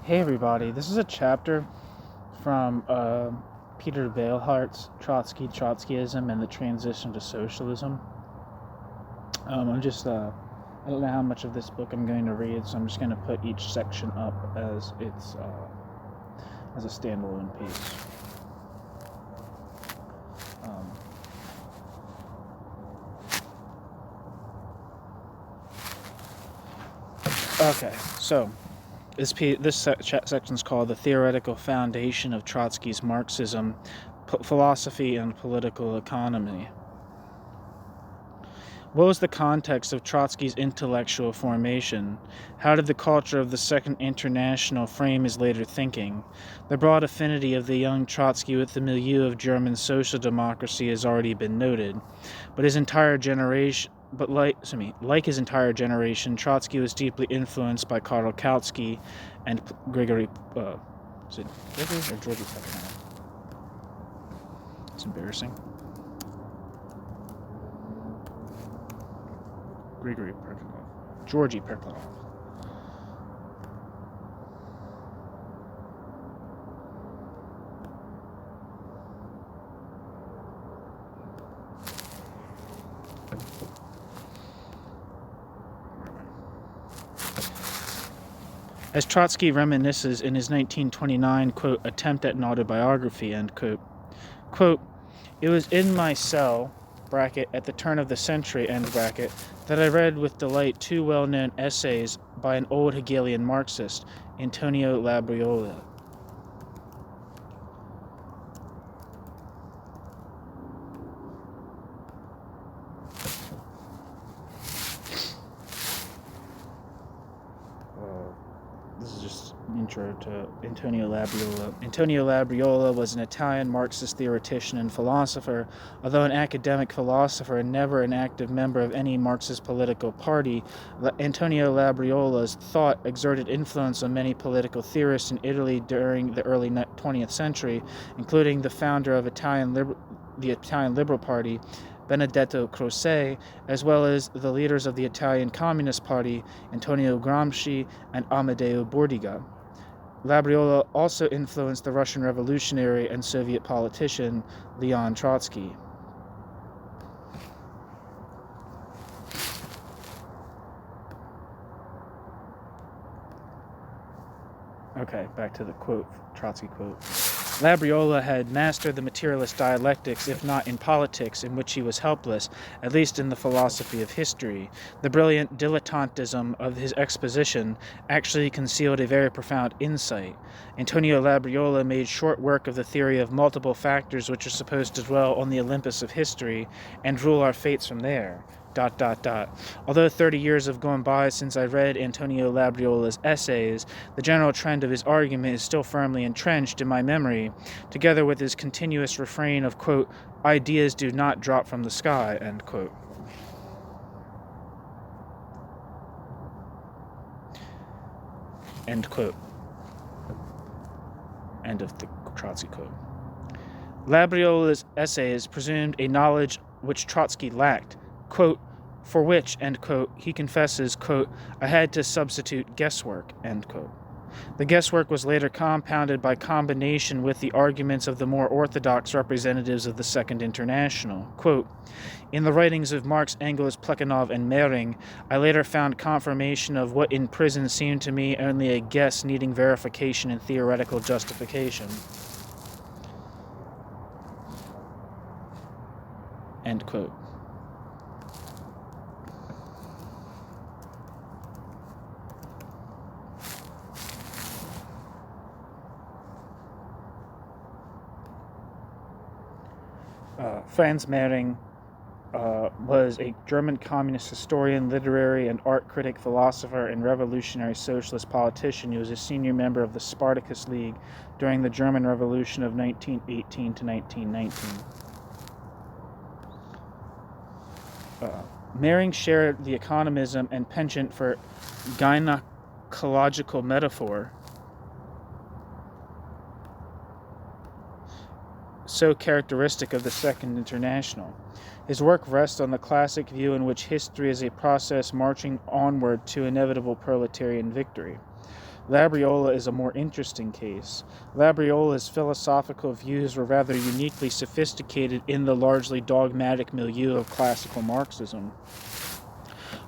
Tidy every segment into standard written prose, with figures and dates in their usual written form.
Hey everybody, this is a chapter from Peter Beilharz, Trotskyism, and the Transition to Socialism. I don't know how much of this book I'm going to read, so I'm just going to put each section up as as a standalone piece. Okay, so this section is called The Theoretical Foundation of Trotsky's Marxism, Philosophy and Political Economy. What was the context of Trotsky's intellectual formation? How did the culture of the Second International frame his later thinking? The broad affinity of the young Trotsky with the milieu of German social democracy has already been noted, but like his entire generation, Trotsky was deeply influenced by Karl Kautsky and Grigory. Is it Grigory or Georgy Petrov? It's embarrassing. Grigory Petrov. Georgy Petrov. As Trotsky reminisces in his 1929, quote, attempt at an autobiography, end quote, quote, it was in my cell, bracket, at the turn of the century, end bracket, that I read with delight two well-known essays by an old Hegelian Marxist, Antonio Labriola. This is just an intro to Antonio Labriola. Antonio Labriola was an Italian Marxist theoretician and philosopher. Although an academic philosopher and never an active member of any Marxist political party, Antonio Labriola's thought exerted influence on many political theorists in Italy during the early 20th century, including the founder of the Italian Liberal Party, Benedetto Croce, as well as the leaders of the Italian Communist Party, Antonio Gramsci and Amedeo Bordiga. Labriola also influenced the Russian revolutionary and Soviet politician Leon Trotsky. Okay, back to the quote, Trotsky quote. Labriola had mastered the materialist dialectics, if not in politics, in which he was helpless, at least in the philosophy of history. The brilliant dilettantism of his exposition actually concealed a very profound insight. Antonio Labriola made short work of the theory of multiple factors which are supposed to dwell on the Olympus of history and rule our fates from there. ... Although 30 years have gone by since I read Antonio Labriola's essays, the general trend of his argument is still firmly entrenched in my memory, together with his continuous refrain of, quote, ideas do not drop from the sky, end quote. End quote. End of the Trotsky quote. Labriola's essays presumed a knowledge which Trotsky lacked, quote, for which, end quote, he confesses, quote, I had to substitute guesswork, end quote. The guesswork was later compounded by combination with the arguments of the more orthodox representatives of the Second International. Quote, in the writings of Marx, Engels, Plekhanov, and Mehring, I later found confirmation of what in prison seemed to me only a guess needing verification and theoretical justification. End quote. Franz Mehring was a German communist historian, literary and art critic, philosopher, and revolutionary socialist politician. He was a senior member of the Spartacus League during the German Revolution of 1918 to 1919. Mehring shared the economism and penchant for gynecological metaphor so characteristic of the Second International. His work rests on the classic view in which history is a process marching onward to inevitable proletarian victory. Labriola is a more interesting case. Labriola's philosophical views were rather uniquely sophisticated in the largely dogmatic milieu of classical Marxism.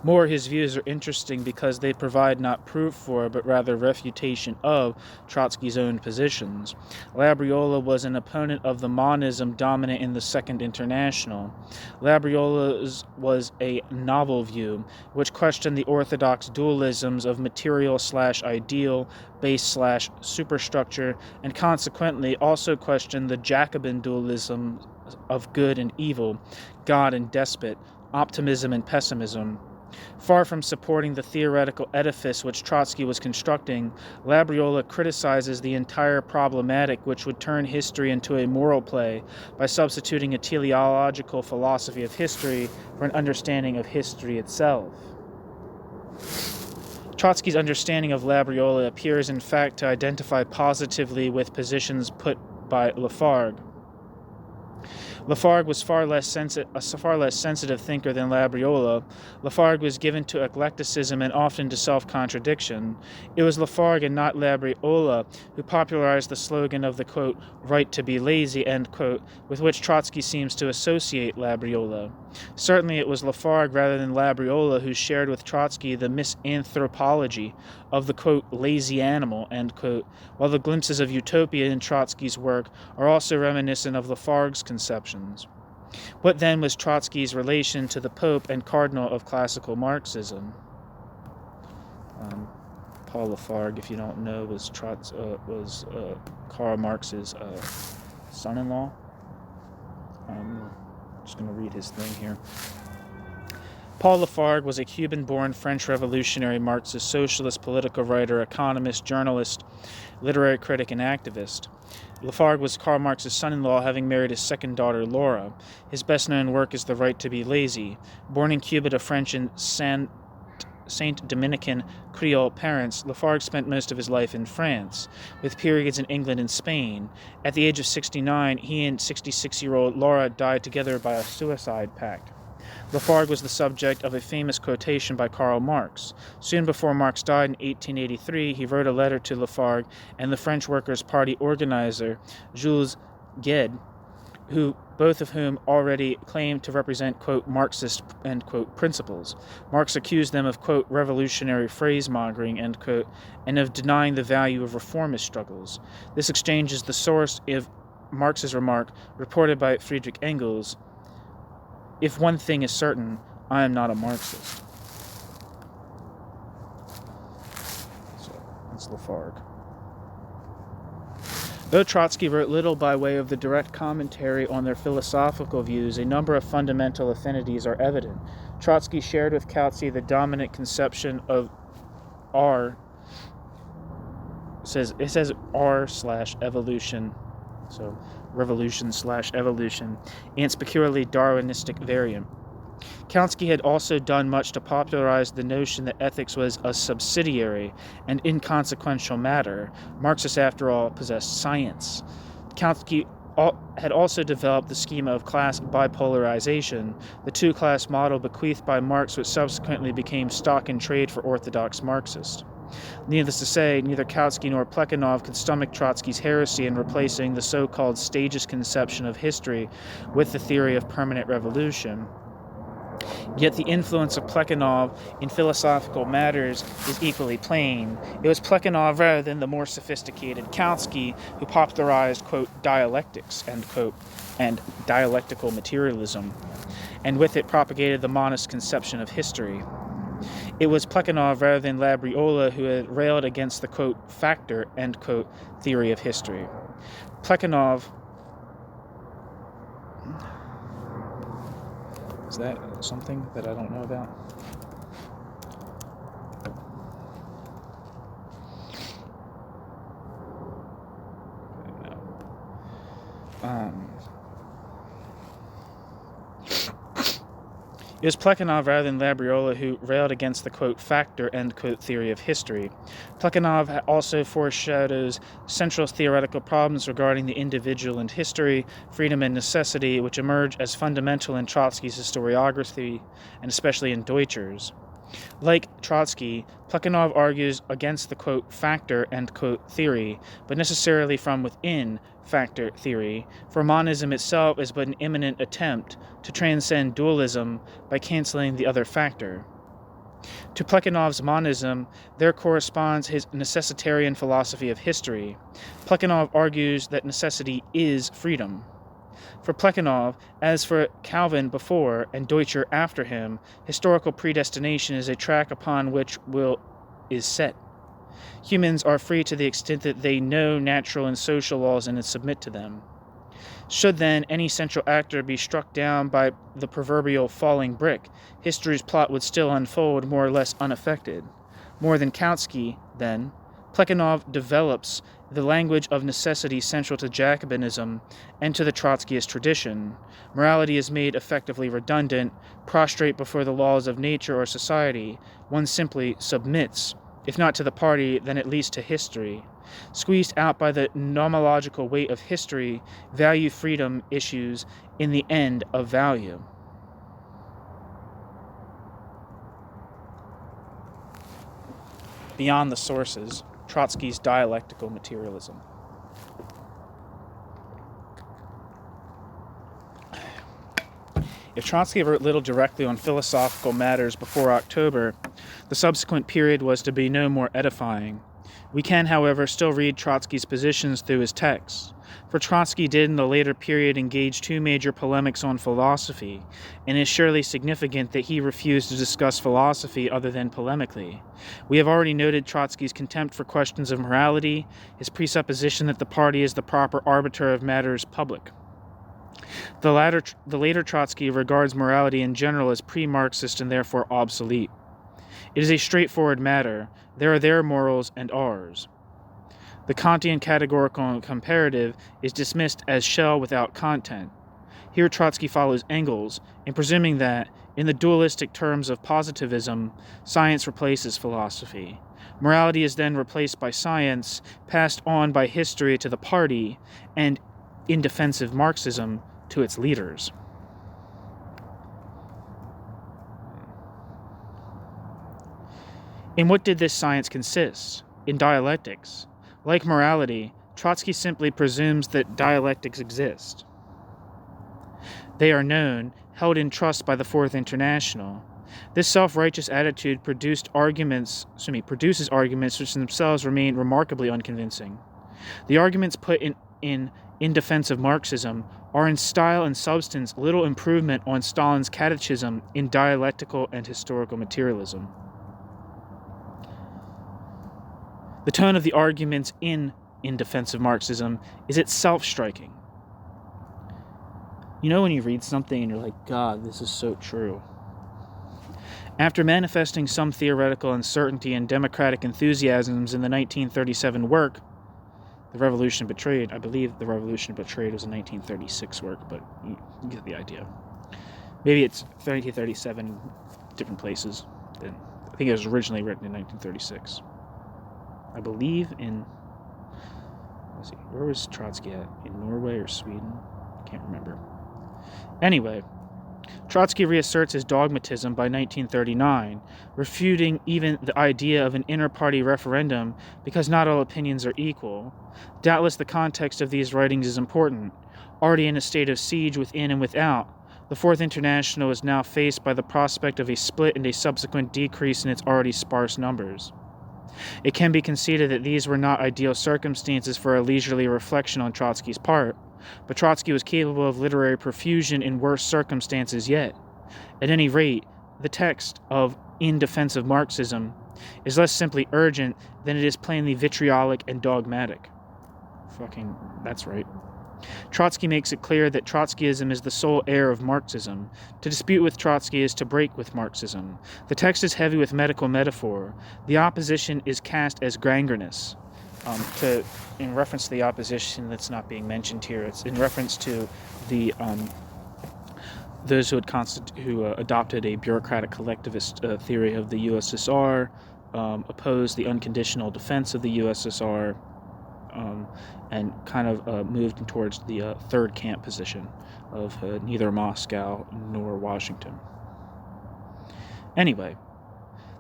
More, his views are interesting because they provide not proof for, but rather refutation of, Trotsky's own positions. Labriola was an opponent of the monism dominant in the Second International. Labriola's was a novel view, which questioned the orthodox dualisms of material/ideal, base/superstructure, and consequently also questioned the Jacobin dualism of good and evil, God and despot, optimism and pessimism. Far from supporting the theoretical edifice which Trotsky was constructing, Labriola criticizes the entire problematic which would turn history into a moral play by substituting a teleological philosophy of history for an understanding of history itself. Trotsky's understanding of Labriola appears in fact to identify positively with positions put by Lafargue. Lafargue was a far less sensitive thinker than Labriola. Lafargue was given to eclecticism and often to self-contradiction. It was Lafargue and not Labriola who popularized the slogan of the, quote, right to be lazy, end quote, with which Trotsky seems to associate Labriola. Certainly it was Lafargue rather than Labriola who shared with Trotsky the misanthropology of the, quote, lazy animal, end quote, while the glimpses of utopia in Trotsky's work are also reminiscent of Lafargue's conceptions. What then was Trotsky's relation to the Pope and Cardinal of classical Marxism? Paul Lafargue, if you don't know, was Karl Marx's son-in-law. I'm just going to read his thing here. Paul Lafargue was a Cuban-born French revolutionary Marxist socialist, political writer, economist, journalist, literary critic, and activist. Lafargue was Karl Marx's son-in-law, having married his second daughter, Laura. His best-known work is The Right to be Lazy. Born in Cuba to French and Saint Dominican Creole parents, Lafargue spent most of his life in France, with periods in England and Spain. At the age of 69, he and 66-year-old Laura died together by a suicide pact. Lafargue was the subject of a famous quotation by Karl Marx. Soon before Marx died in 1883, he wrote a letter to Lafargue and the French Workers' Party organizer, Jules Gued, both of whom already claimed to represent, quote, Marxist, end quote, principles. Marx accused them of, quote, revolutionary phrase-mongering, end quote, and of denying the value of reformist struggles. This exchange is the source of Marx's remark, reported by Friedrich Engels, "If one thing is certain, I am not a Marxist." So, that's Lafargue. Though Trotsky wrote little by way of the direct commentary on their philosophical views, a number of fundamental affinities are evident. Trotsky shared with Kautsky the dominant conception of R. It says R/evolution, so revolution/evolution, and its peculiarly Darwinistic variant. Kautsky had also done much to popularize the notion that ethics was a subsidiary and inconsequential matter. Marxists, after all, possessed science. Kautsky had also developed the schema of class bipolarization, the two-class model bequeathed by Marx, which subsequently became stock in trade for orthodox Marxists. Needless to say, neither Kautsky nor Plekhanov could stomach Trotsky's heresy in replacing the so-called stagist conception of history with the theory of permanent revolution. Yet the influence of Plekhanov in philosophical matters is equally plain. It was Plekhanov rather than the more sophisticated Kautsky who popularized, quote, dialectics, end quote, and dialectical materialism, and with it propagated the monist conception of history. It was Plekhanov rather than Labriola who had railed against the, quote, factor, end quote, theory of history. Plekhanov... Is that something that I don't know about? It was Plekhanov rather than Labriola who railed against the, quote, factor, end quote, theory of history. Plekhanov also foreshadows central theoretical problems regarding the individual and history, freedom and necessity, which emerge as fundamental in Trotsky's historiography, and especially in Deutscher's. Like Trotsky, Plekhanov argues against the, quote, factor, end quote, theory, but necessarily from within factor theory, for monism itself is but an imminent attempt to transcend dualism by canceling the other factor. To Plekhanov's monism, there corresponds his necessitarian philosophy of history. Plekhanov argues that necessity is freedom. For Plekhanov, as for Calvin before and Deutscher after him, historical predestination is a track upon which will is set. Humans are free to the extent that they know natural and social laws and submit to them. Should then any central actor be struck down by the proverbial falling brick, history's plot would still unfold more or less unaffected. More than Kautsky, then, Plekhanov develops the language of necessity central to Jacobinism and to the Trotskyist tradition. Morality is made effectively redundant, prostrate before the laws of nature or society. One simply submits, if not to the party, then at least to history. Squeezed out by the nomological weight of history, value freedom issues in the end of value. Beyond the sources, Trotsky's dialectical materialism. If Trotsky wrote little directly on philosophical matters before October, the subsequent period was to be no more edifying. We can, however, still read Trotsky's positions through his texts. For Trotsky did in the later period engage two major polemics on philosophy, and it is surely significant that he refused to discuss philosophy other than polemically. We have already noted Trotsky's contempt for questions of morality, his presupposition that the party is the proper arbiter of matters public. The later Trotsky regards morality in general as pre-Marxist and therefore obsolete. It is a straightforward matter. There are their morals and ours. The Kantian categorical and comparative is dismissed as shell without content. Here Trotsky follows Engels in presuming that, in the dualistic terms of positivism, science replaces philosophy. Morality is then replaced by science, passed on by history to the party, and, in defensive Marxism, to its leaders. In what did this science consist? In dialectics. Like morality, Trotsky simply presumes that dialectics exist. They are known, held in trust by the Fourth International. This self-righteous attitude produces arguments which themselves remain remarkably unconvincing. The arguments put in defense of Marxism are in style and substance little improvement on Stalin's catechism in dialectical and historical materialism. The tone of the arguments in defense of Marxism is itself striking. You know when you read something and you're like, God, this is so true. After manifesting some theoretical uncertainty and democratic enthusiasms in the 1937 work, The Revolution Betrayed, I believe The Revolution Betrayed was a 1936 work, but you get the idea. Maybe it's 1937, different places. I think it was originally written in 1936. I believe in, let's see, where was Trotsky at? In Norway or Sweden? Can't remember. Anyway, Trotsky reasserts his dogmatism by 1939, refuting even the idea of an inter-party referendum because not all opinions are equal. Doubtless the context of these writings is important. Already in a state of siege within and without, the Fourth International is now faced by the prospect of a split and a subsequent decrease in its already sparse numbers. It can be conceded that these were not ideal circumstances for a leisurely reflection on Trotsky's part, but Trotsky was capable of literary profusion in worse circumstances yet. At any rate, the text of In Defense of Marxism is less simply urgent than it is plainly vitriolic and dogmatic. That's right. Trotsky makes it clear that Trotskyism is the sole heir of Marxism. To dispute with Trotsky is to break with Marxism. The text is heavy with medical metaphor. The opposition is cast as gangrenous. In reference to the opposition that's not being mentioned here, it's in reference to the those who adopted a bureaucratic collectivist theory of the USSR, opposed the unconditional defense of the USSR, and kind of moved towards the third camp position of neither Moscow nor Washington. Anyway,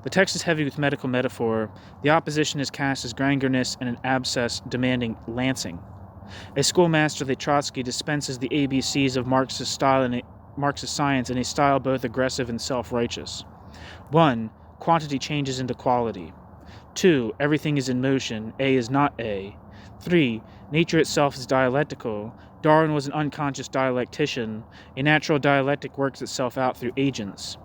The text is heavy with medical metaphor. The opposition is cast as gangrenous and an abscess demanding lancing. A schoolmasterly Trotsky dispenses the ABCs of Marxist science in a style both aggressive and self-righteous. 1. Quantity changes into quality. 2. Everything is in motion. A is not A. 3. Nature itself is dialectical. Darwin was an unconscious dialectician. A natural dialectic works itself out through agents.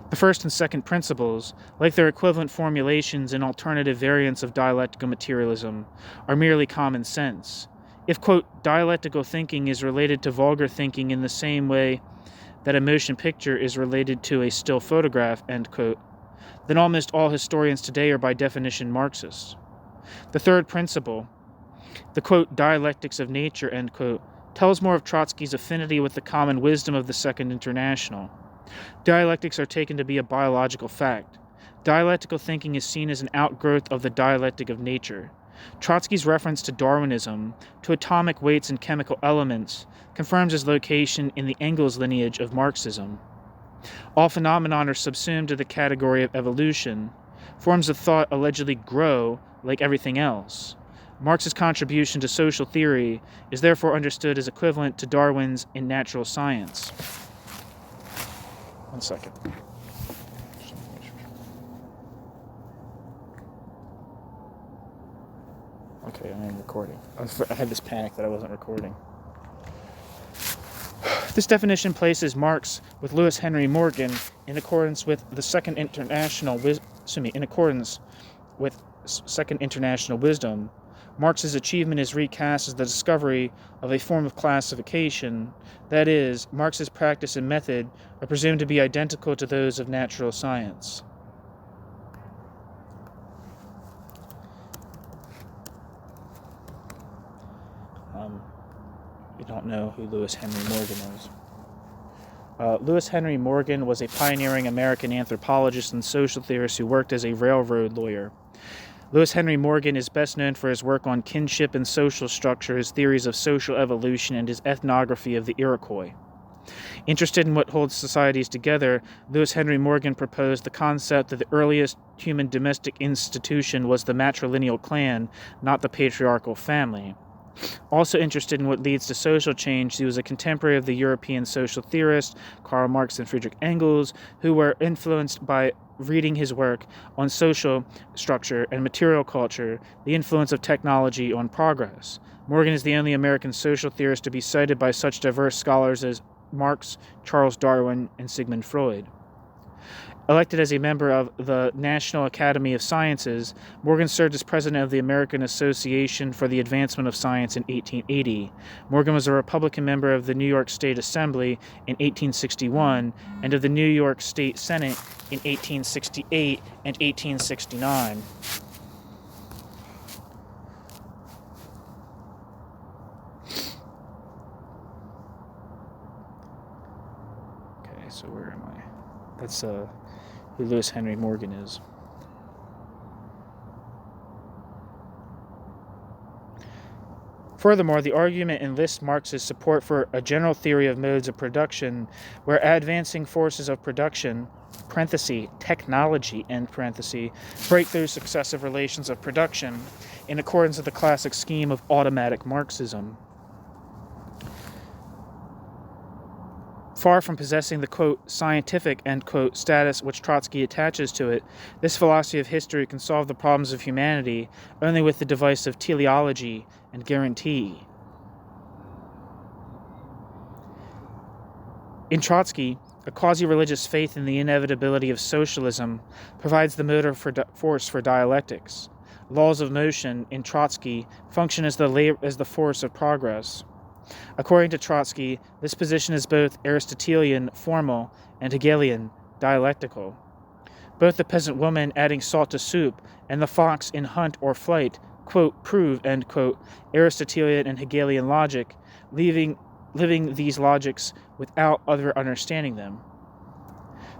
The first and second principles, like their equivalent formulations and alternative variants of dialectical materialism, are merely common sense. If, quote, dialectical thinking is related to vulgar thinking in the same way that a motion picture is related to a still photograph, end quote, then almost all historians today are by definition Marxists. The third principle, the, quote, dialectics of nature, end quote, tells more of Trotsky's affinity with the common wisdom of the Second International. Dialectics are taken to be a biological fact. Dialectical thinking is seen as an outgrowth of the dialectic of nature. Trotsky's reference to Darwinism, to atomic weights and chemical elements, confirms his location in the Engels lineage of Marxism. All phenomena are subsumed to the category of evolution. Forms of thought allegedly grow like everything else. Marx's contribution to social theory is therefore understood as equivalent to Darwin's in natural science. 1 second. Okay, I am recording. I had this panic that I wasn't recording. This definition places Marx with Lewis Henry Morgan in accordance with the Second International wisdom. Marx's achievement is recast as the discovery of a form of classification. That is, Marx's practice and method are presumed to be identical to those of natural science. You don't know who Lewis Henry Morgan is. Lewis Henry Morgan was a pioneering American anthropologist and social theorist who worked as a railroad lawyer. Lewis Henry Morgan is best known for his work on kinship and social structure, his theories of social evolution, and his ethnography of the Iroquois. Interested in what holds societies together, Lewis Henry Morgan proposed the concept that the earliest human domestic institution was the matrilineal clan, not the patriarchal family. Also interested in what leads to social change, he was a contemporary of the European social theorists Karl Marx and Friedrich Engels, who were influenced by reading his work on social structure and material culture, the influence of technology on progress. Morgan is the only American social theorist to be cited by such diverse scholars as Marx, Charles Darwin, and Sigmund Freud. Elected as a member of the National Academy of Sciences, Morgan served as president of the American Association for the Advancement of Science in 1880. Morgan was a Republican member of the New York State Assembly in 1861 and of the New York State Senate in 1868 and 1869. Okay, so where am I? That's who Lewis Henry Morgan is. Furthermore, the argument enlists Marx's support for a general theory of modes of production where advancing forces of production, technology, break through successive relations of production in accordance with the classic scheme of automatic Marxism. Far from possessing the, quote, scientific, end quote, status which Trotsky attaches to it, this philosophy of history can solve the problems of humanity only with the device of teleology and guarantee. In Trotsky, a quasi-religious faith in the inevitability of socialism provides the motor force for dialectics. Laws of motion, in Trotsky, function as the force of progress. According to Trotsky, this position is both Aristotelian, formal, and Hegelian, dialectical. Both the peasant woman adding salt to soup and the fox in hunt or flight, quote, prove, end quote, Aristotelian and Hegelian logic, living these logics without other understanding them.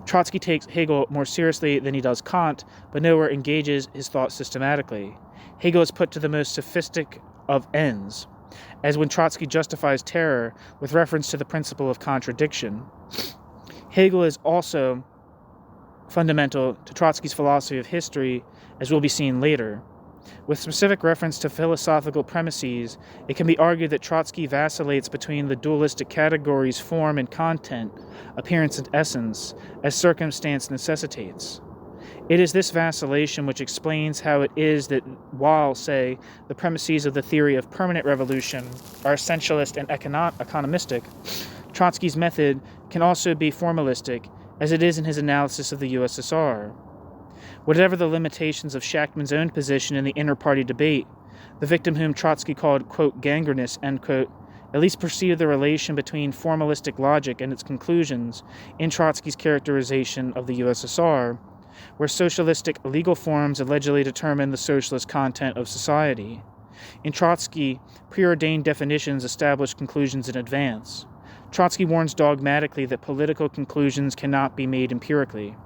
Trotsky takes Hegel more seriously than he does Kant, but nowhere engages his thought systematically. Hegel is put to the most sophistic of ends, as when Trotsky justifies terror with reference to the principle of contradiction. Hegel is also fundamental to Trotsky's philosophy of history, as will be seen later. With specific reference to philosophical premises, it can be argued that Trotsky vacillates between the dualistic categories form and content, appearance and essence, as circumstance necessitates. It is this vacillation which explains how it is that while, say, the premises of the theory of permanent revolution are essentialist and economistic, Trotsky's method can also be formalistic, as it is in his analysis of the USSR. Whatever the limitations of Shachtman's own position in the inter-party debate, the victim whom Trotsky called, quote, gangrenous, end quote, at least perceived the relation between formalistic logic and its conclusions in Trotsky's characterization of the USSR, where socialistic legal forms allegedly determine the socialist content of society. In Trotsky, preordained definitions establish conclusions in advance. Trotsky warns dogmatically that political conclusions cannot be made empirically.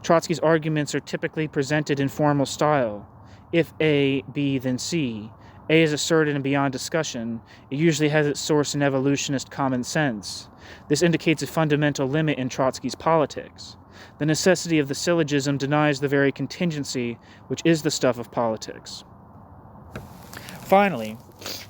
Trotsky's arguments are typically presented in formal style. If A, B, then C. A is asserted and beyond discussion. It usually has its source in evolutionist common sense. This indicates a fundamental limit in Trotsky's politics. The necessity of the syllogism denies the very contingency which is the stuff of politics. Finally,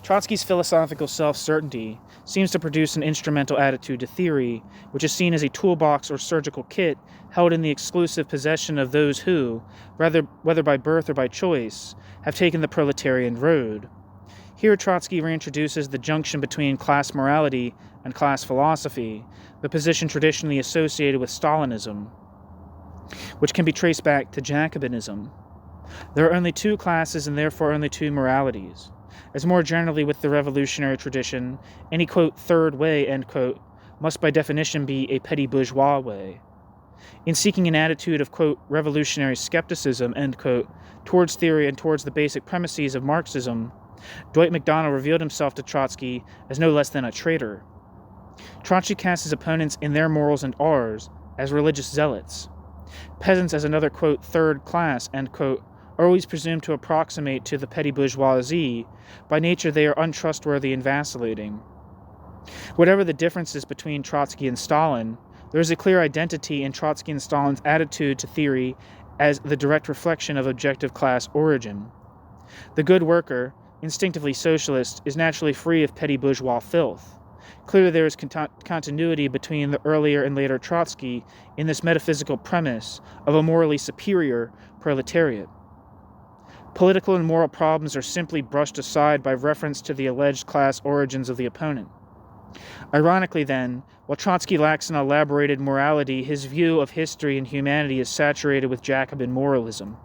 Trotsky's philosophical self-certainty seems to produce an instrumental attitude to theory, which is seen as a toolbox or surgical kit held in the exclusive possession of those who, whether by birth or by choice, have taken the proletarian road. Here Trotsky reintroduces the junction between class morality and class philosophy, the position traditionally associated with Stalinism, which can be traced back to Jacobinism. There are only two classes and therefore only two moralities. As more generally with the revolutionary tradition, any, quote, third way, end quote, must by definition be a petty bourgeois way. In seeking an attitude of, quote, revolutionary skepticism, end quote, towards theory and towards the basic premises of Marxism, Dwight MacDonald revealed himself to Trotsky as no less than a traitor. Trotsky cast his opponents in their morals and ours as religious zealots. Peasants as another, quote, third class, end quote, are always presumed to approximate to the petty bourgeoisie. By nature they are untrustworthy and vacillating. Whatever the differences between Trotsky and Stalin, there is a clear identity in Trotsky and Stalin's attitude to theory as the direct reflection of objective class origin. The good worker, instinctively socialist, is naturally free of petty bourgeois filth. Clearly there is continuity between the earlier and later Trotsky in this metaphysical premise of a morally superior proletariat. Political and moral problems are simply brushed aside by reference to the alleged class origins of the opponent. Ironically, then, while Trotsky lacks an elaborated morality, his view of history and humanity is saturated with Jacobin moralism.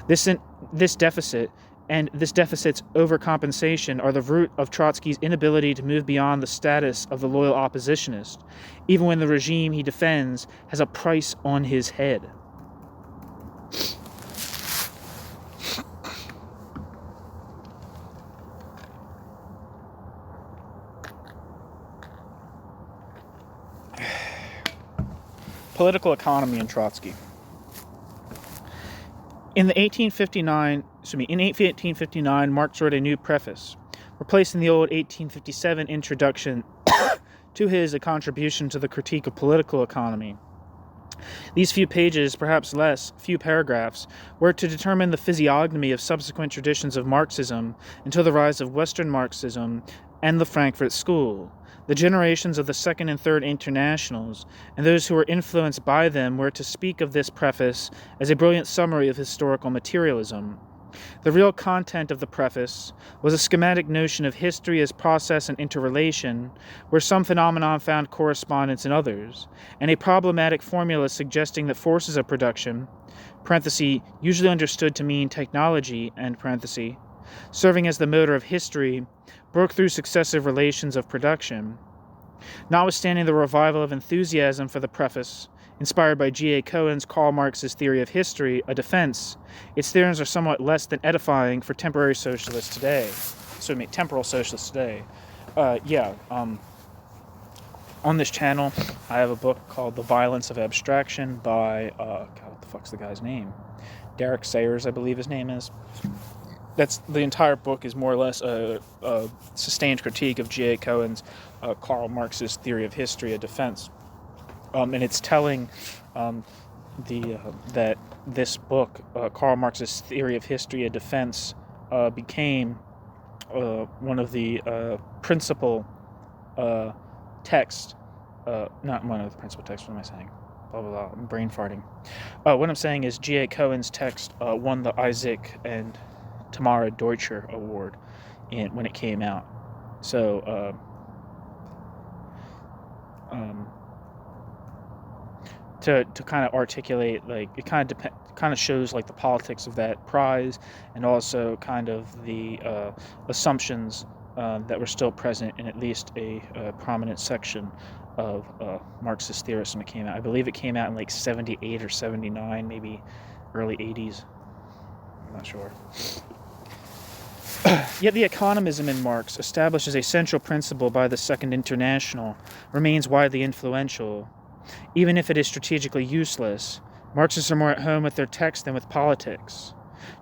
This deficit and this deficit's overcompensation are the root of Trotsky's inability to move beyond the status of the loyal oppositionist, even when the regime he defends has a price on his head. Political economy in Trotsky. In 1859, Marx wrote a new preface, replacing the old 1857 introduction to his A Contribution to the Critique of Political Economy. These few pages, perhaps less, few paragraphs, were to determine the physiognomy of subsequent traditions of Marxism until the rise of Western Marxism and the Frankfurt School. The generations of the Second and Third Internationals, and those who were influenced by them, were to speak of this preface as a brilliant summary of historical materialism. The real content of the preface was a schematic notion of history as process and interrelation, where some phenomenon found correspondence in others, and a problematic formula suggesting that forces of production, parenthesis, usually understood to mean technology, end parenthesis, serving as the motor of history, broke through successive relations of production. Notwithstanding the revival of enthusiasm for the preface, inspired by G.A. Cohen's Karl Marx's theory of history, a defense, its theorems are somewhat less than edifying for temporary socialists today. Temporal socialists today. On this channel, I have a book called The Violence of Abstraction by, what the fuck's the guy's name? Derek Sayers, I believe his name is. That's the entire book is more or less a sustained critique of G.A. Cohen's Karl Marx's theory of history, a defense. And it's telling that this book, Karl Marx's Theory of History, a Defense, became one of the principal texts. Not one of the principal texts. What am I saying? Blah blah blah. I'm brain farting. What I'm saying is G.A. Cohen's text won the Isaac and Tamara Deutscher Award when it came out. So to kind of articulate, like, it kind of shows like the politics of that prize, and also kind of the assumptions that were still present in at least a prominent section of Marxist theorists when it came out. I believe it came out in like 78 or 79, maybe early 80s. I'm not sure. Yet the economism in Marx, established as a central principle by the Second International, remains widely influential. Even if it is strategically useless, Marxists are more at home with their text than with politics.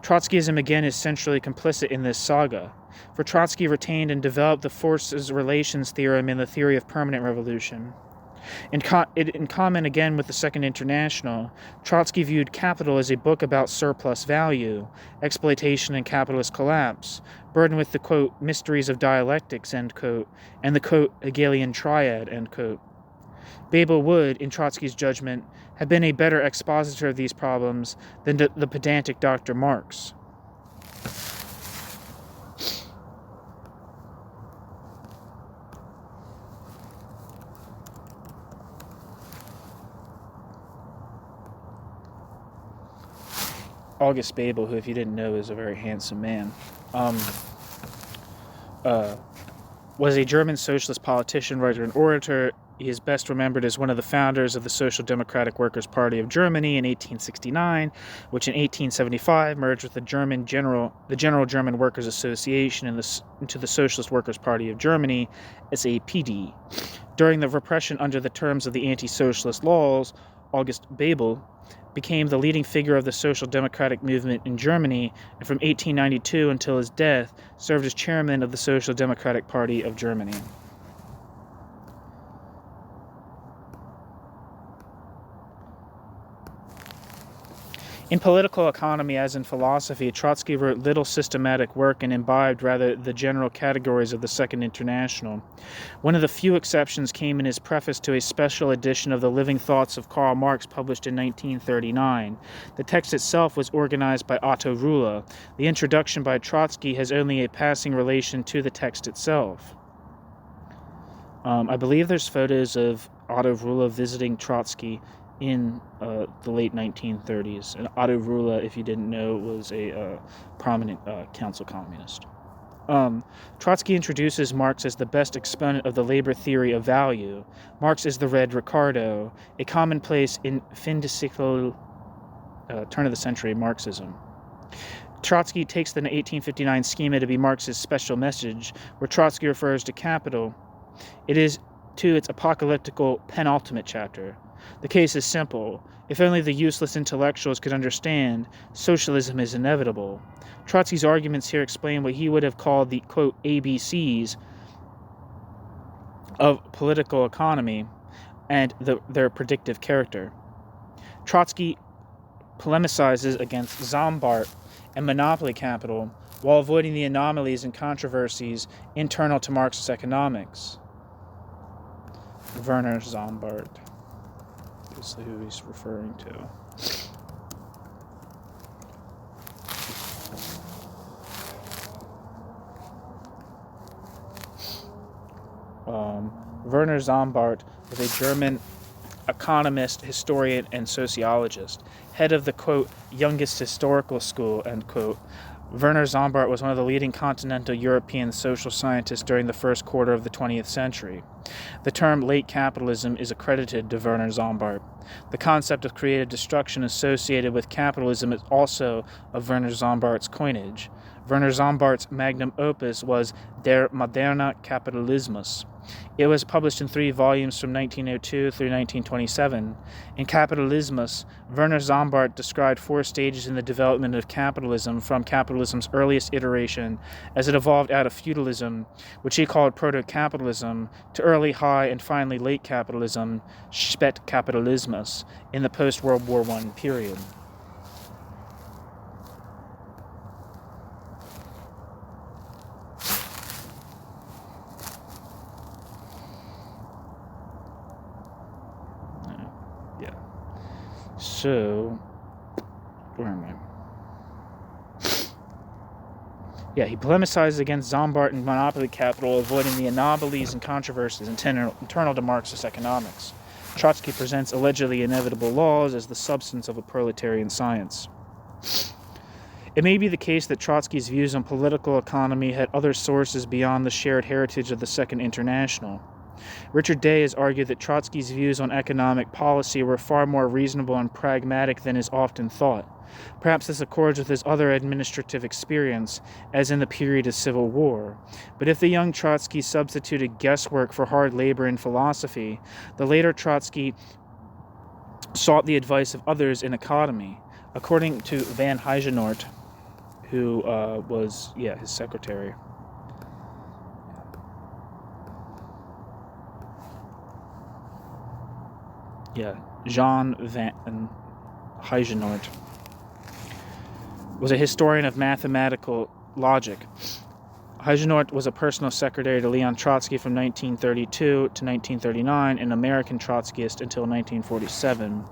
Trotskyism again is centrally complicit in this saga, for Trotsky retained and developed the forces relations theorem in the theory of permanent revolution. In common again with the Second International, Trotsky viewed Capital as a book about surplus value, exploitation and capitalist collapse, burdened with the, quote, mysteries of dialectics, end quote, and the, quote, Hegelian triad, end quote. Bebel would, in Trotsky's judgment, have been a better expositor of these problems than the pedantic Dr. Marx. August Bebel, who, if you didn't know, is a very handsome man, was a German socialist politician, writer, and orator. He is best remembered as one of the founders of the Social Democratic Workers' Party of Germany in 1869, which in 1875 merged with the General German Workers' Association into the Socialist Workers' Party of Germany, SAPD. During the repression under the terms of the anti-socialist laws, August Bebel became the leading figure of the social democratic movement in Germany, and from 1892 until his death served as chairman of the Social Democratic Party of Germany. In political economy, as in philosophy, Trotsky wrote little systematic work and imbibed rather the general categories of the Second International. One of the few exceptions came in his preface to a special edition of the Living Thoughts of Karl Marx published in 1939. The text itself was organized by Otto Ruhle. The introduction by Trotsky has only a passing relation to the text itself. I believe there's photos of Otto Ruhle visiting Trotsky in the late 1930s. And Otto Ruhle, if you didn't know, was a prominent council communist. Trotsky introduces Marx as the best exponent of the labor theory of value. Marx is the Red Ricardo, a commonplace in fin de siècle, turn-of-the-century Marxism. Trotsky takes the 1859 schema to be Marx's special message, where Trotsky refers to Capital. It is to its apocalyptical penultimate chapter. The case is simple. If only the useless intellectuals could understand, socialism is inevitable. Trotsky's arguments here explain what he would have called the, quote, ABCs of political economy and their predictive character. Trotsky polemicizes against Zombart and monopoly capital while avoiding the anomalies and controversies internal to Marxist economics. Werner Zombart. Who he's referring to. Werner Zombart was a German economist, historian, and sociologist, head of the, quote, youngest historical school, end quote. Werner Zombart was one of the leading continental European social scientists during the first quarter of the 20th century. The term late capitalism is accredited to Werner Zombart. The concept of creative destruction associated with capitalism is also of Werner Zombart's coinage. Werner Zombart's magnum opus was Der moderne Kapitalismus, It was published in 3 volumes from 1902 through 1927. In Kapitalismus, Werner Sombart described 4 stages in the development of capitalism from capitalism's earliest iteration as it evolved out of feudalism, which he called proto-capitalism, to early, high, and finally late capitalism, Spätkapitalismus, in the post-World War I period. So, where am I? Yeah, he polemicizes against Sombart and monopoly capital, avoiding the anomalies and controversies internal to Marxist economics. Trotsky presents allegedly inevitable laws as the substance of a proletarian science. It may be the case that Trotsky's views on political economy had other sources beyond the shared heritage of the Second International. Richard Day has argued that Trotsky's views on economic policy were far more reasonable and pragmatic than is often thought. Perhaps this accords with his other administrative experience, as in the period of civil war. But if the young Trotsky substituted guesswork for hard labor in philosophy, the later Trotsky sought the advice of others in economy. According to Van Heijenoort, who was his secretary. Jean van Heijenoort was a historian of mathematical logic. Heijenoort was a personal secretary to Leon Trotsky from 1932 to 1939, an American Trotskyist until 1947.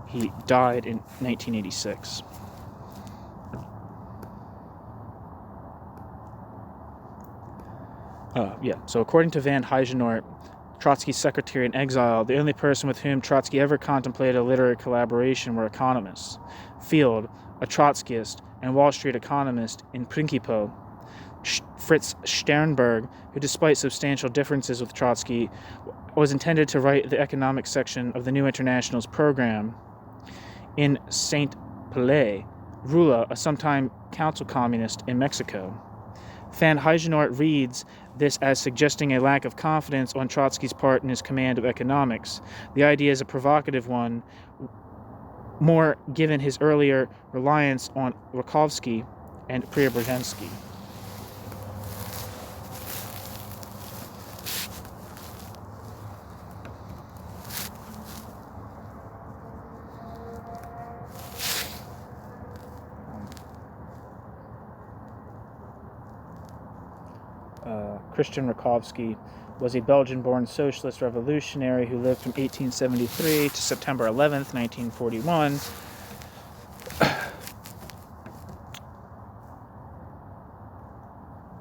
He died in 1986. So according to Van Heijenoort, Trotsky's secretary in exile, the only person with whom Trotsky ever contemplated a literary collaboration were economists. Field, a Trotskyist and Wall Street economist in Principio, Fritz Sternberg, who despite substantial differences with Trotsky, was intended to write the economic section of the New International's program. In Saint Pelé, Rula, a sometime council communist in Mexico. Van Heijenoort reads this as suggesting a lack of confidence on Trotsky's part in his command of economics. The idea is a provocative one, more given his earlier reliance on Rakovsky and Preobrazhensky. Christian Rakovsky was a Belgian-born socialist revolutionary who lived from 1873 to September 11th, 1941.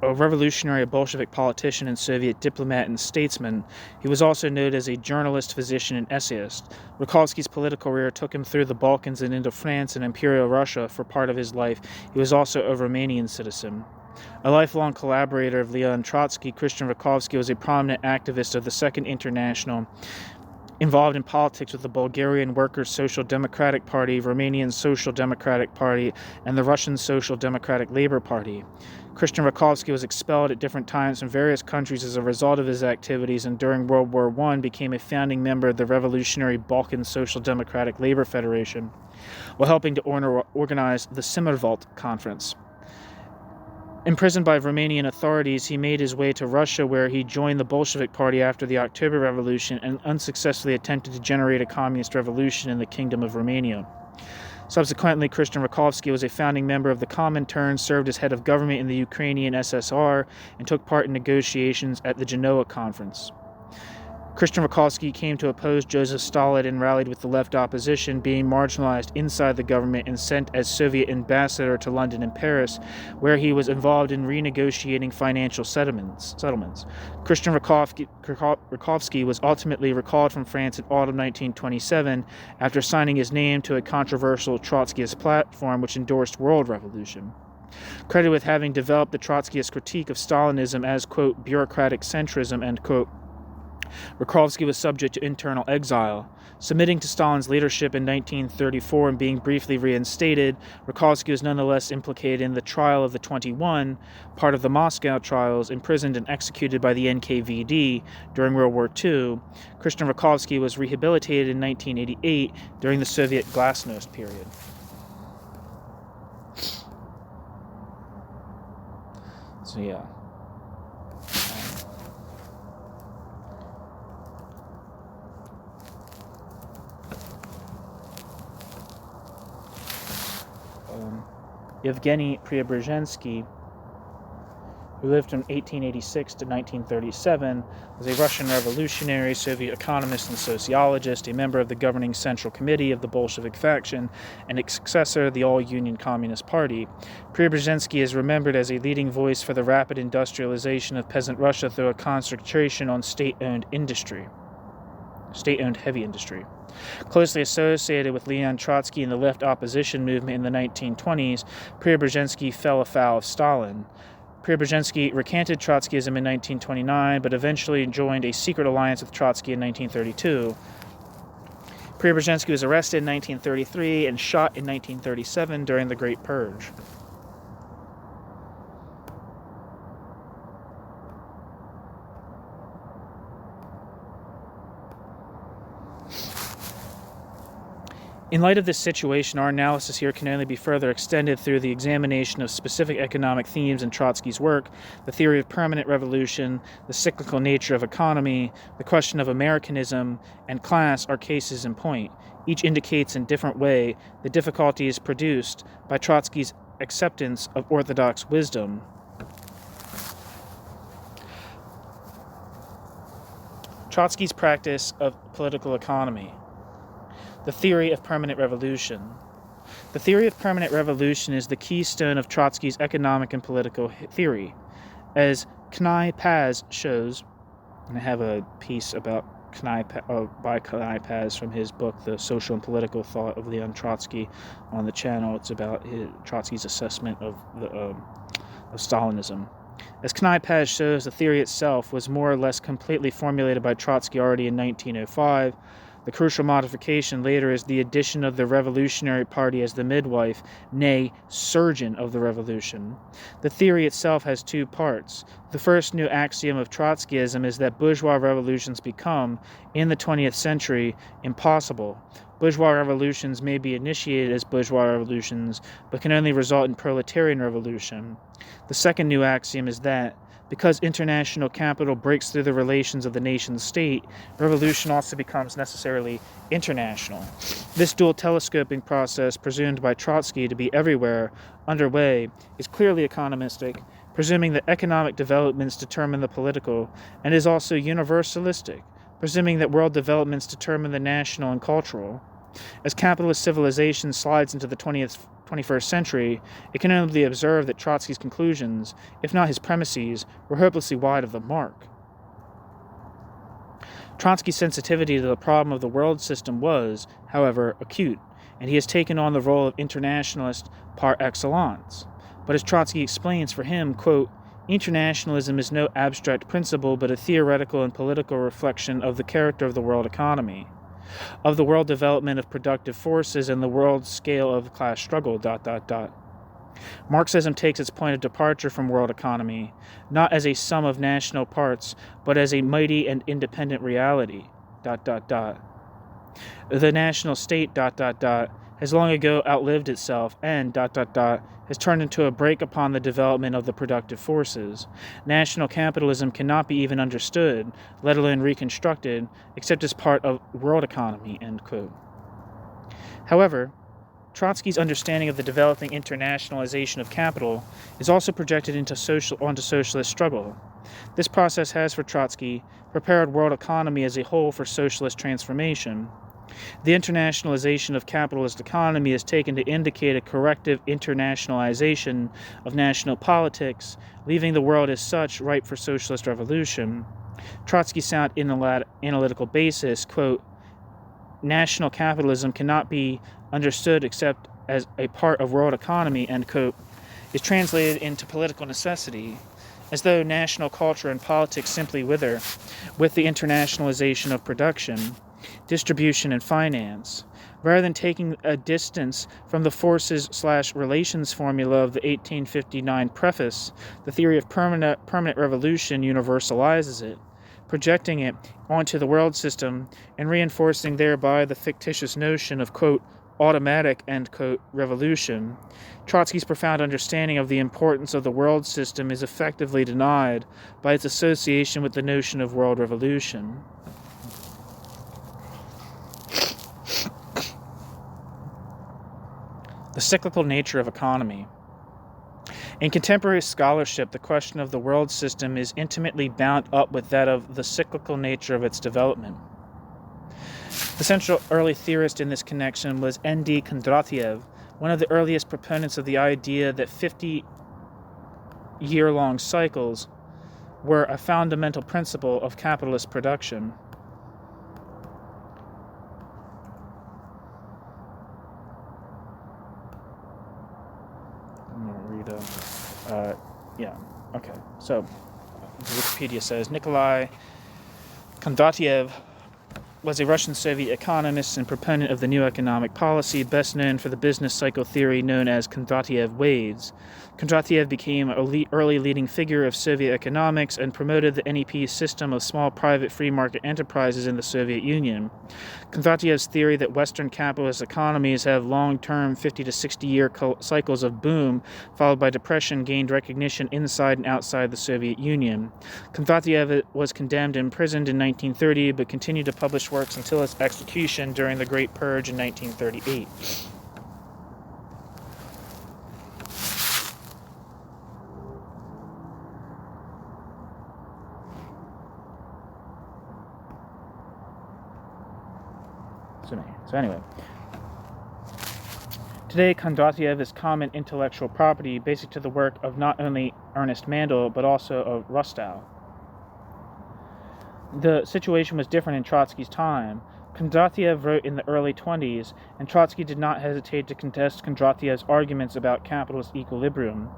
A revolutionary, Bolshevik politician and Soviet diplomat and statesman, he was also noted as a journalist, physician, and essayist. Rakovsky's political career took him through the Balkans and into France and Imperial Russia for part of his life. He was also a Romanian citizen. A lifelong collaborator of Leon Trotsky, Christian Rakovsky was a prominent activist of the Second International, involved in politics with the Bulgarian Workers' Social Democratic Party, Romanian Social Democratic Party, and the Russian Social Democratic Labor Party. Christian Rakovsky was expelled at different times from various countries as a result of his activities, and during World War I became a founding member of the revolutionary Balkan Social Democratic Labor Federation, while helping to organize the Simmerwald Conference. Imprisoned by Romanian authorities, he made his way to Russia, where he joined the Bolshevik Party after the October Revolution and unsuccessfully attempted to generate a communist revolution in the Kingdom of Romania. Subsequently, Christian Rakovsky was a founding member of the Comintern, served as head of government in the Ukrainian SSR, and took part in negotiations at the Genoa Conference. Christian Rakovsky came to oppose Joseph Stalin and rallied with the left opposition, being marginalized inside the government and sent as Soviet ambassador to London and Paris, where he was involved in renegotiating financial settlements. Christian Rakovsky was ultimately recalled from France in autumn 1927 after signing his name to a controversial Trotskyist platform which endorsed world revolution. Credited with having developed the Trotskyist critique of Stalinism as, quote, bureaucratic centrism, end quote, Rakovsky was subject to internal exile. Submitting to Stalin's leadership in 1934 and being briefly reinstated, Rakovsky was nonetheless implicated in the Trial of the 21, part of the Moscow trials, imprisoned and executed by the NKVD during World War II. Christian Rakovsky was rehabilitated in 1988 during the Soviet Glasnost period. So yeah. Yevgeny Preobrazhensky, who lived from 1886 to 1937, was a Russian revolutionary, Soviet economist and sociologist, a member of the governing Central Committee of the Bolshevik faction, and a successor of the All-Union Communist Party. Preobrazhensky is remembered as a leading voice for the rapid industrialization of peasant Russia through a concentration on state-owned heavy industry. Closely associated with Leon Trotsky and the left opposition movement in the 1920s, Preobrazhensky fell afoul of Stalin. Preobrazhensky recanted Trotskyism in 1929, but eventually joined a secret alliance with Trotsky in 1932. Preobrazhensky was arrested in 1933 and shot in 1937 during the Great Purge. In light of this situation, our analysis here can only be further extended through the examination of specific economic themes in Trotsky's work: the theory of permanent revolution, the cyclical nature of economy, the question of Americanism, and class are cases in point. Each indicates in different way the difficulties produced by Trotsky's acceptance of orthodox wisdom. Trotsky's practice of political economy. The theory of permanent revolution. The theory of permanent revolution is the keystone of Trotsky's economic and political theory. As Knai Paz shows, and I have a piece about by Knai Paz from his book, The Social and Political Thought of Leon Trotsky, on the channel. It's about Trotsky's assessment of Stalinism. As Knai Paz shows, the theory itself was more or less completely formulated by Trotsky already in 1905. The crucial modification later is the addition of the Revolutionary Party as the midwife, nay, surgeon of the revolution. The theory itself has two parts. The first new axiom of Trotskyism is that bourgeois revolutions become, in the 20th century, impossible. Bourgeois revolutions may be initiated as bourgeois revolutions, but can only result in proletarian revolution. The second new axiom is that, because international capital breaks through the relations of the nation-state, revolution also becomes necessarily international. This dual telescoping process, presumed by Trotsky to be everywhere underway, is clearly economistic, presuming that economic developments determine the political, and is also universalistic, presuming that world developments determine the national and cultural. As capitalist civilization slides into the 21st century, it can only be observed that Trotsky's conclusions, if not his premises, were hopelessly wide of the mark. Trotsky's sensitivity to the problem of the world system was, however, acute, and he has taken on the role of internationalist par excellence. But as Trotsky explains, for him, quote, internationalism is no abstract principle but a theoretical and political reflection of the character of the world economy, of the world development of productive forces and the world scale of class struggle, ... Marxism takes its point of departure from world economy, not as a sum of national parts, but as a mighty and independent reality, ... The national state, ... has long ago outlived itself and, ... has turned into a brake upon the development of the productive forces. National capitalism cannot be even understood, let alone reconstructed, except as part of world economy, end quote. However, Trotsky's understanding of the developing internationalization of capital is also projected onto socialist struggle. This process has, for Trotsky, prepared world economy as a whole for socialist transformation. The internationalization of capitalist economy is taken to indicate a corrective internationalization of national politics, leaving the world as such ripe for socialist revolution. Trotsky's sound analytical basis, quote, national capitalism cannot be understood except as a part of world economy, end quote, is translated into political necessity. as though national culture and politics simply wither with the internationalization of production, distribution, and finance. Rather than taking a distance from the forces/relations formula of the 1859 preface, the theory of permanent revolution universalizes it, projecting it onto the world system and reinforcing thereby the fictitious notion of, quote, automatic, end quote, revolution. Trotsky's profound understanding of the importance of the world system is effectively denied by its association with the notion of world revolution. The cyclical nature of economy. In contemporary scholarship, the question of the world system is intimately bound up with that of the cyclical nature of its development. The central early theorist in this connection was N.D. Kondratiev, one of the earliest proponents of the idea that 50-year-long cycles were a fundamental principle of capitalist production. I'm going to read So, Wikipedia says, Nikolai Kondratiev was a Russian-Soviet economist and proponent of the new economic policy, best known for the business cycle theory known as Kondratiev waves. Kondratiev became an early leading figure of Soviet economics and promoted the NEP system of small private free market enterprises in the Soviet Union. Kondratiev's theory that Western capitalist economies have long-term 50 to 60-year cycles of boom followed by depression gained recognition inside and outside the Soviet Union. Kondratiev was condemned and imprisoned in 1930 but continued to publish works until his execution during the Great Purge in 1938. So anyway, today Kondratiev is common intellectual property basic to the work of not only Ernest Mandel but also of Rostow. The situation was different in Trotsky's time. Kondratiev wrote in the early 1920s, and Trotsky did not hesitate to contest Kondratiev's arguments about capitalist equilibrium.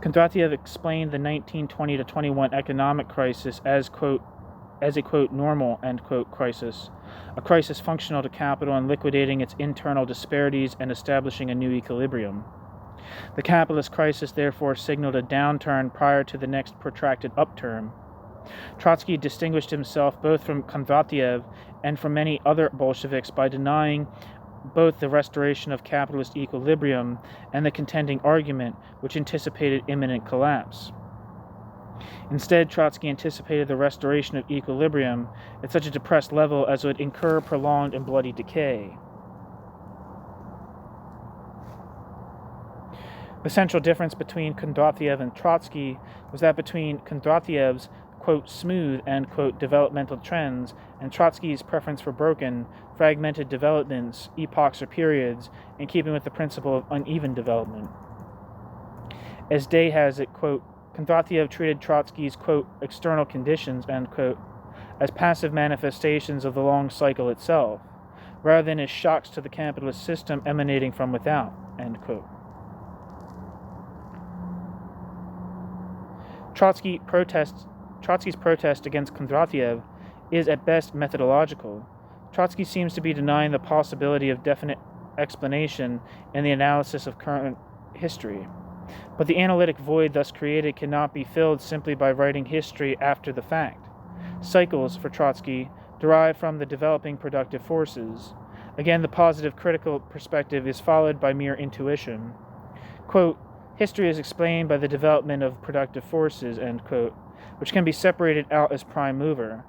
Kondratiev explained the 1920-21 economic crisis as, quote, as a, quote, normal, end quote, crisis, a crisis functional to capital and liquidating its internal disparities and establishing a new equilibrium. The capitalist crisis therefore signaled a downturn prior to the next protracted upturn. Trotsky distinguished himself both from Kondratiev and from many other Bolsheviks by denying both the restoration of capitalist equilibrium and the contending argument, which anticipated imminent collapse. Instead, Trotsky anticipated the restoration of equilibrium at such a depressed level as would incur prolonged and bloody decay. The central difference between Kondratiev and Trotsky was that between Kondratiev's, quote, smooth, end quote, developmental trends and Trotsky's preference for broken, fragmented developments, epochs, or periods, in keeping with the principle of uneven development. As Day has it, quote, Kondratiev treated Trotsky's, quote, external conditions, end quote, as passive manifestations of the long cycle itself, rather than as shocks to the capitalist system emanating from without, end quote. Trotsky's protest against Kondratiev is at best methodological. Trotsky seems to be denying the possibility of definite explanation in the analysis of current history. But the analytic void thus created cannot be filled simply by writing history after the fact. Cycles, for Trotsky, derive from the developing productive forces. Again, the positive critical perspective is followed by mere intuition. Quote, history is explained by the development of productive forces, end quote, which can be separated out as prime mover.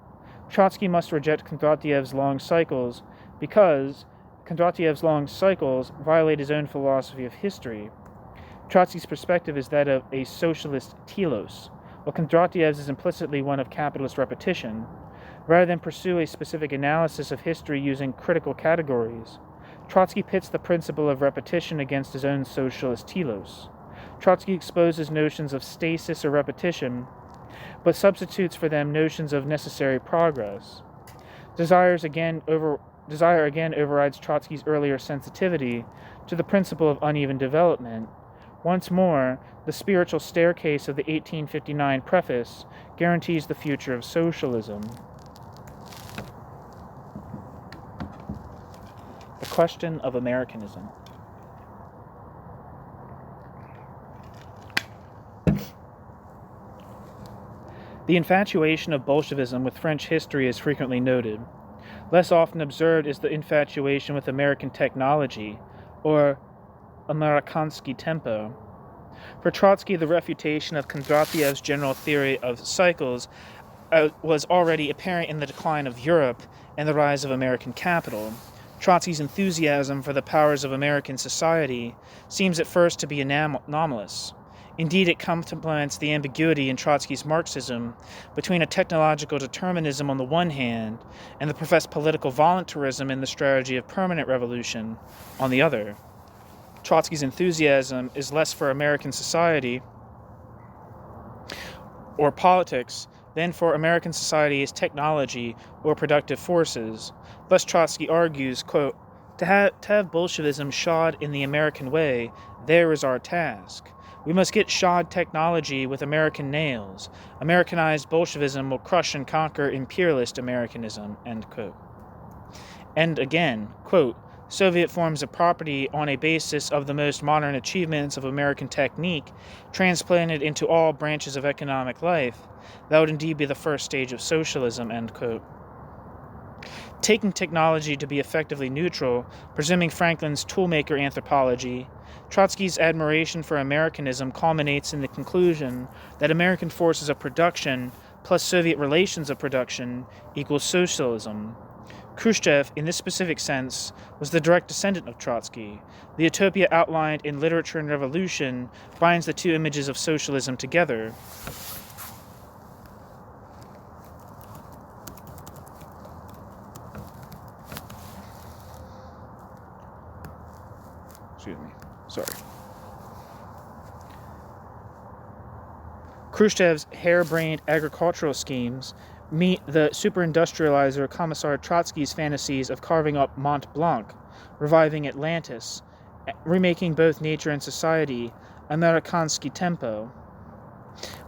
Trotsky must reject Kondratiev's long cycles because Kondratiev's long cycles violate his own philosophy of history. Trotsky's perspective is that of a socialist telos, while Kondratiev's is implicitly one of capitalist repetition. Rather than pursue a specific analysis of history using critical categories, Trotsky pits the principle of repetition against his own socialist telos. Trotsky exposes notions of stasis or repetition, but substitutes for them notions of necessary progress. Desire again overrides Trotsky's earlier sensitivity to the principle of uneven development, Once more, the spiritual staircase of the 1859 preface guarantees the future of socialism. The question of Americanism. The infatuation of Bolshevism with French history is frequently noted. Less often observed is the infatuation with American technology, or Amerikansky tempo. For Trotsky, the refutation of Kondratyev's general theory of cycles was already apparent in the decline of Europe and the rise of American capital. Trotsky's enthusiasm for the powers of American society seems at first to be anomalous. Indeed, it complements the ambiguity in Trotsky's Marxism between a technological determinism on the one hand and the professed political voluntarism in the strategy of permanent revolution on the other. Trotsky's enthusiasm is less for American society or politics than for American society's technology or productive forces. Thus Trotsky argues, quote, to have Bolshevism shod in the American way, there is our task. We must get shod technology with American nails. Americanized Bolshevism will crush and conquer imperialist Americanism, end quote. And again, quote, Soviet forms of property on a basis of the most modern achievements of American technique transplanted into all branches of economic life, that would indeed be the first stage of socialism, end quote. Taking technology to be effectively neutral, presuming Franklin's toolmaker anthropology, Trotsky's admiration for Americanism culminates in the conclusion that American forces of production plus Soviet relations of production equals socialism. Khrushchev, in this specific sense, was the direct descendant of Trotsky. The utopia outlined in Literature and Revolution binds the two images of socialism together. Khrushchev's harebrained agricultural schemes meet the superindustrializer Commissar Trotsky's fantasies of carving up Mont Blanc, reviving Atlantis, remaking both nature and society, Amerikansky tempo,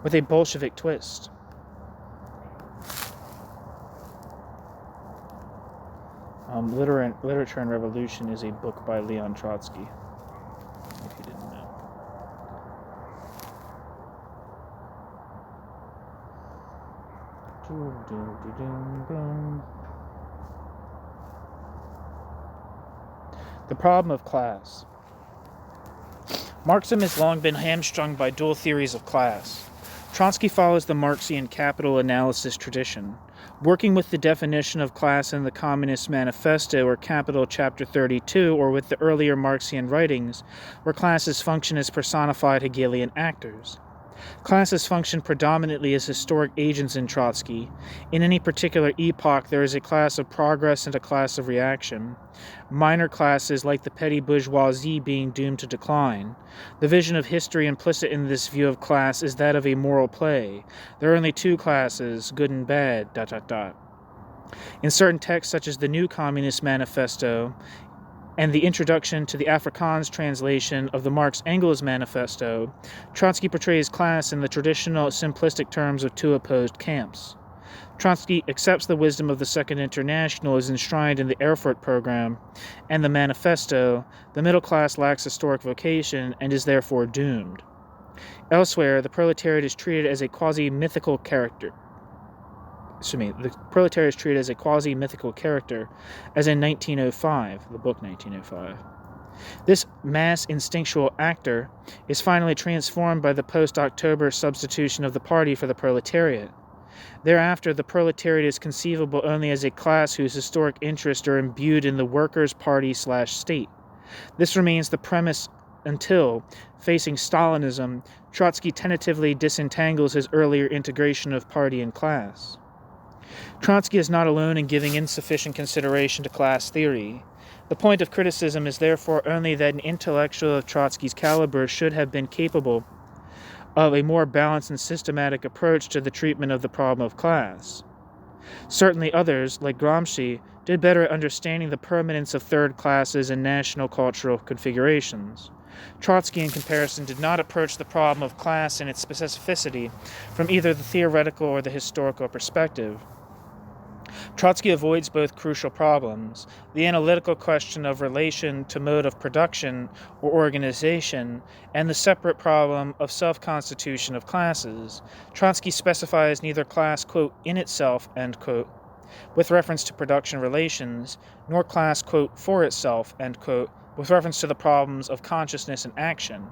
with a Bolshevik twist. Literature and Revolution is a book by Leon Trotsky, if you didn't know. The problem of class. Marxism has long been hamstrung by dual theories of class. Trotsky follows the Marxian capital analysis tradition, working with the definition of class in the Communist Manifesto or Capital Chapter 32, or with the earlier Marxian writings, where classes function as personified Hegelian actors. Classes function predominantly as historic agents in Trotsky. In any particular epoch, there is a class of progress and a class of reaction. Minor classes, like the petty bourgeoisie, being doomed to decline. The vision of history implicit in this view of class is that of a moral play. There are only two classes, good and bad, ... In certain texts, such as the New Communist Manifesto, and the introduction to the Afrikaans translation of the Marx-Engels Manifesto, Trotsky portrays class in the traditional simplistic terms of two opposed camps. Trotsky accepts the wisdom of the Second International as enshrined in the Erfurt Program and the Manifesto. The middle class lacks historic vocation and is therefore doomed. Elsewhere, the proletariat is treated as a quasi-mythical character. The proletariat is treated as a quasi-mythical character, as in 1905, the book 1905. This mass instinctual actor is finally transformed by the post-October substitution of the party for the proletariat. Thereafter, the proletariat is conceivable only as a class whose historic interests are imbued in the workers' party/state. This remains the premise until, facing Stalinism, Trotsky tentatively disentangles his earlier integration of party and class. Trotsky is not alone in giving insufficient consideration to class theory. The point of criticism is therefore only that an intellectual of Trotsky's caliber should have been capable of a more balanced and systematic approach to the treatment of the problem of class. Certainly others, like Gramsci, did better at understanding the permanence of third classes and national cultural configurations. Trotsky, in comparison, did not approach the problem of class and its specificity from either the theoretical or the historical perspective. Trotsky avoids both crucial problems, the analytical question of relation to mode of production or organization, and the separate problem of self-constitution of classes. Trotsky specifies neither class, quote, in itself, end quote, with reference to production relations, nor class, quote, for itself, end quote, with reference to the problems of consciousness and action.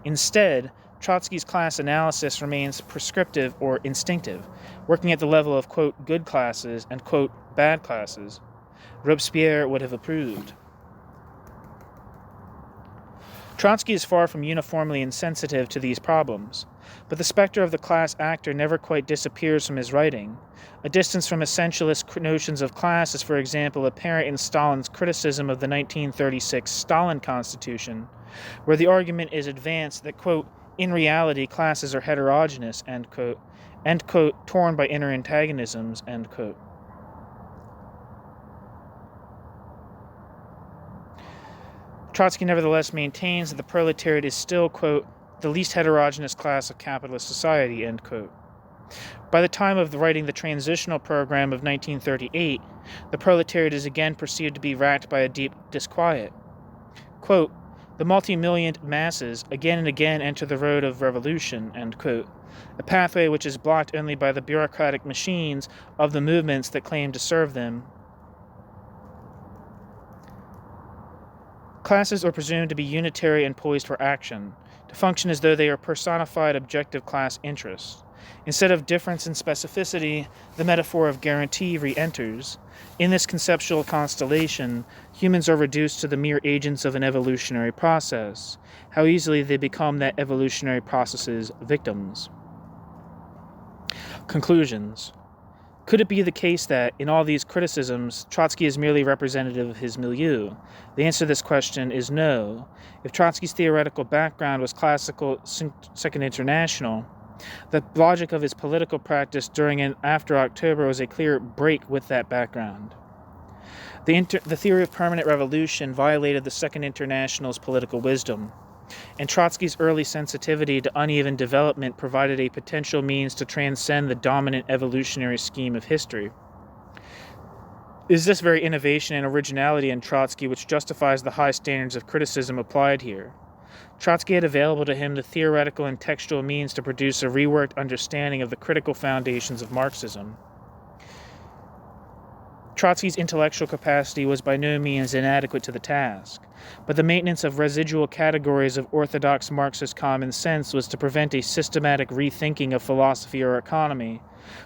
Instead, Trotsky's class analysis remains prescriptive or instinctive, working at the level of, quote, good classes and, quote, bad classes. Robespierre would have approved. Trotsky is far from uniformly insensitive to these problems, but the specter of the class actor never quite disappears from his writing. A distance from essentialist notions of class is, for example, apparent in Stalin's criticism of the 1936 Stalin Constitution, where the argument is advanced that, quote, in reality, classes are heterogeneous, end quote, torn by inner antagonisms, end quote. Trotsky nevertheless maintains that the proletariat is still, quote, the least heterogeneous class of capitalist society, end quote. By the time of writing the transitional program of 1938, the proletariat is again perceived to be racked by a deep disquiet. Quote, the multi-million masses again and again enter the road of revolution, end quote, a pathway which is blocked only by the bureaucratic machines of the movements that claim to serve them. Classes are presumed to be unitary and poised for action, to function as though they are personified objective class interests. Instead of difference and specificity, the metaphor of guarantee re-enters. In this conceptual constellation, humans are reduced to the mere agents of an evolutionary process. How easily they become that evolutionary process's victims. Conclusions. Could it be the case that, in all these criticisms, Trotsky is merely representative of his milieu? The answer to this question is no. If Trotsky's theoretical background was classical Second International, the logic of his political practice during and after October was a clear break with that background. The theory of permanent revolution violated the Second International's political wisdom, and Trotsky's early sensitivity to uneven development provided a potential means to transcend the dominant evolutionary scheme of history. It is this very innovation and originality in Trotsky which justifies the high standards of criticism applied here. Trotsky had available to him the theoretical and textual means to produce a reworked understanding of the critical foundations of Marxism. Trotsky's intellectual capacity was by no means inadequate to the task, but the maintenance of residual categories of orthodox Marxist common sense was to prevent a systematic rethinking of philosophy or economy,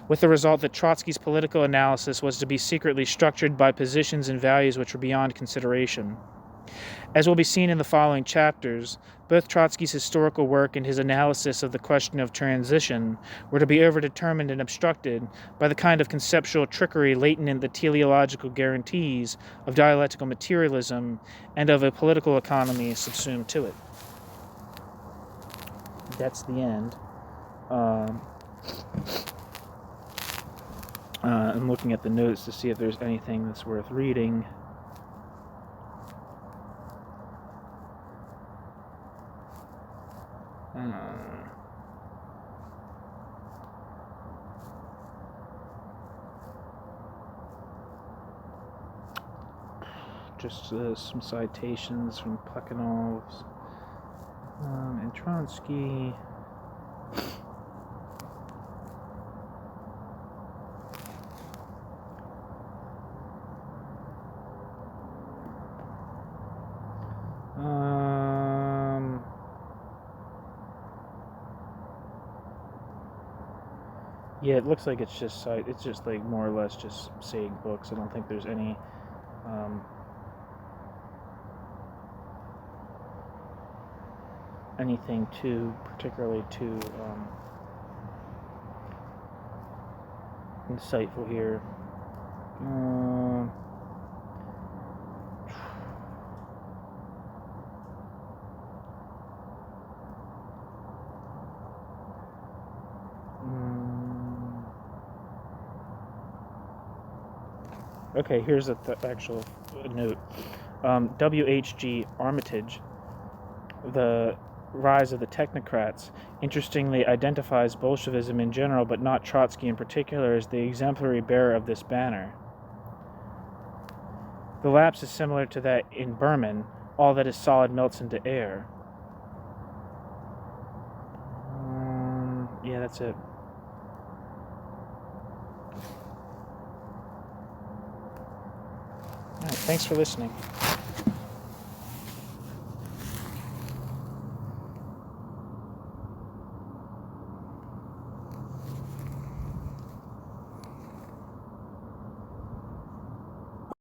with the result that Trotsky's political analysis was to be secretly structured by positions and values which were beyond consideration. As will be seen in the following chapters, both Trotsky's historical work and his analysis of the question of transition were to be overdetermined and obstructed by the kind of conceptual trickery latent in the teleological guarantees of dialectical materialism and of a political economy subsumed to it. That's the end. I'm looking at the notes to see if there's anything that's worth reading. Just some citations from Plekhanov's and Trotsky. Yeah, it looks like it's just like more or less just saying books. I don't think there's any anything particularly too insightful here. Okay, here's the actual note. W.H.G. Armitage the rise of the technocrats, interestingly identifies Bolshevism in general, but not Trotsky in particular, as the exemplary bearer of this banner. The lapse is similar to that in Berman, all that is solid melts into air. Yeah, that's it. All right, thanks for listening.